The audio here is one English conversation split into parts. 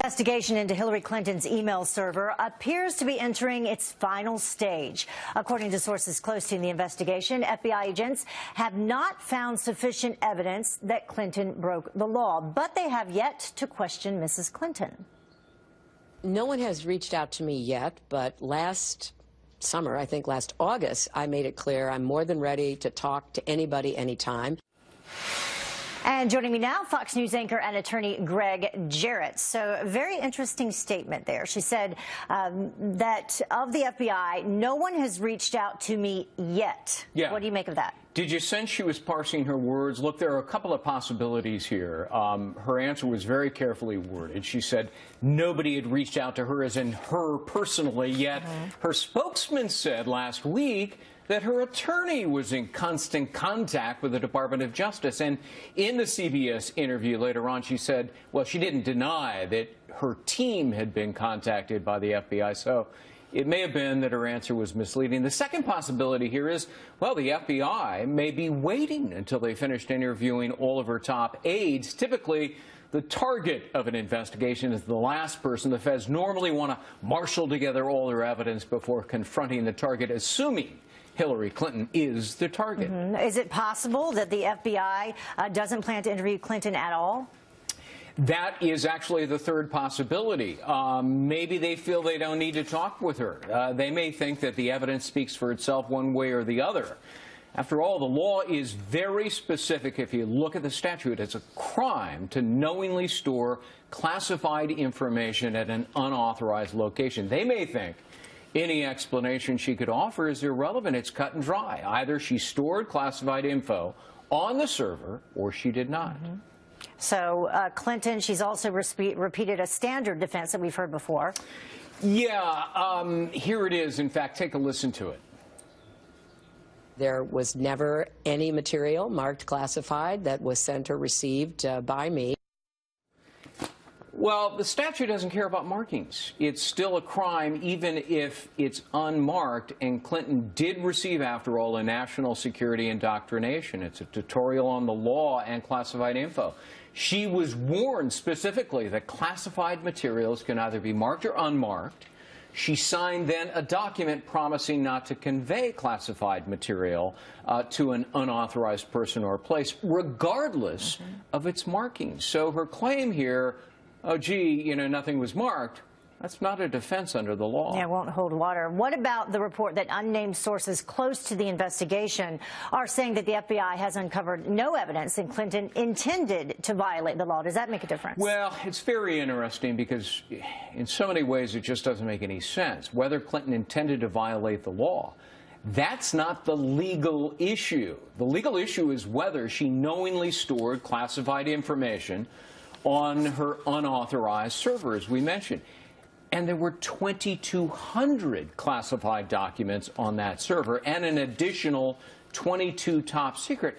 Investigation into Hillary Clinton's email server appears to be entering its final stage. According to sources close to the investigation, FBI agents have not found sufficient evidence that Clinton broke the law, but they have yet to question Mrs. Clinton. No one has reached out to me yet, but last summer, I think last August, I made it clear I'm more than ready to talk to anybody anytime. And joining me now, Fox News anchor and attorney Greg Jarrett. So a very interesting statement there. She said that of the FBI, no one has reached out to me yet. Yeah. What do you make of that? Did you sense she was parsing her words? Look, there are a couple of possibilities here. Her answer was very carefully worded. She said nobody had reached out to her, as in her personally, yet her spokesman said last week that her attorney was in constant contact with the Department of Justice. And in the CBS interview later on, she said, well, she didn't deny that her team had been contacted by the FBI. So it may have been that her answer was misleading. The second possibility here is, well, the FBI may be waiting until they finished interviewing all of her top aides. Typically, the target of an investigation is the last person. The feds normally want to marshal together all their evidence before confronting the target, assuming Hillary Clinton is the target. Is it possible that the FBI doesn't plan to interview Clinton at all? That is actually the third possibility. Maybe they feel they don't need to talk with her. They may think that the evidence speaks for itself one way or the other. After all, the law is very specific. If you look at the statute, it's a crime to knowingly store classified information at an unauthorized location. They may think any explanation she could offer is irrelevant. It's cut and dry. Either she stored classified info on the server or she did not. So Clinton, she's also repeated a standard defense that we've heard before. Yeah, here it is. In fact, take a listen to it. There was never any material marked classified that was sent or received by me. Well, the statute doesn't care about markings. It's still a crime even if it's unmarked, and Clinton did receive, after all, a national security indoctrination. It's a tutorial on the law and classified info. She was warned specifically that classified materials can either be marked or unmarked. She signed then a document promising not to convey classified material to an unauthorized person or place, regardless of its markings. So her claim here, oh, gee, nothing was marked, that's not a defense under the law. Yeah, it won't hold water. What about the report that unnamed sources close to the investigation are saying that the FBI has uncovered no evidence that Clinton intended to violate the law? Does that make a difference? Well, it's very interesting because in so many ways it just doesn't make any sense. Whether Clinton intended to violate the law, that's not the legal issue. The legal issue is whether she knowingly stored classified information on her unauthorized server, as we mentioned. And there were 2,200 classified documents on that server and an additional 22 top secret.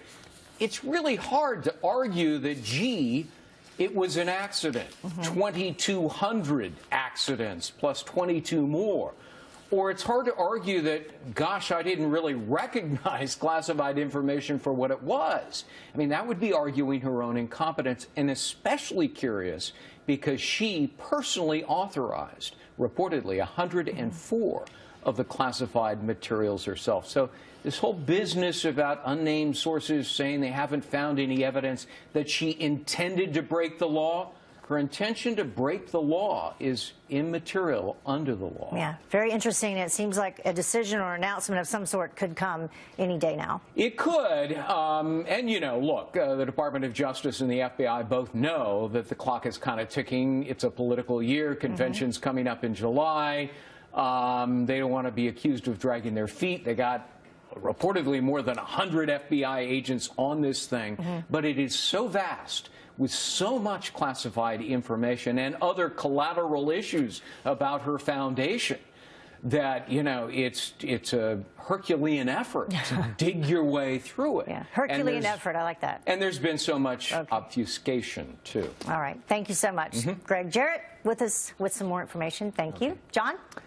It's really hard to argue that, gee, it was an accident. 2,200 accidents plus 22 more. Or it's hard to argue that, gosh, I didn't really recognize classified information for what it was. I mean, that would be arguing her own incompetence, and especially curious because she personally authorized, reportedly, 104 of the classified materials herself. So this whole business about unnamed sources saying they haven't found any evidence that she intended to break the law, her intention to break the law is immaterial under the law. Yeah, very interesting. It seems like a decision or announcement of some sort could come any day now. It could. And, look, the Department of Justice and the FBI both know that the clock is kind of ticking. It's a political year. Convention's coming up in July. They don't want to be accused of dragging their feet. They got reportedly more than 100 FBI agents on this thing. But it is so vast, with so much classified information and other collateral issues about her foundation, that, you know, it's a Herculean effort to dig your way through it. Yeah, Herculean effort. I like that. And there's been so much obfuscation, too. All right. Thank you so much. Greg Jarrett with us with some more information. Thank you. John?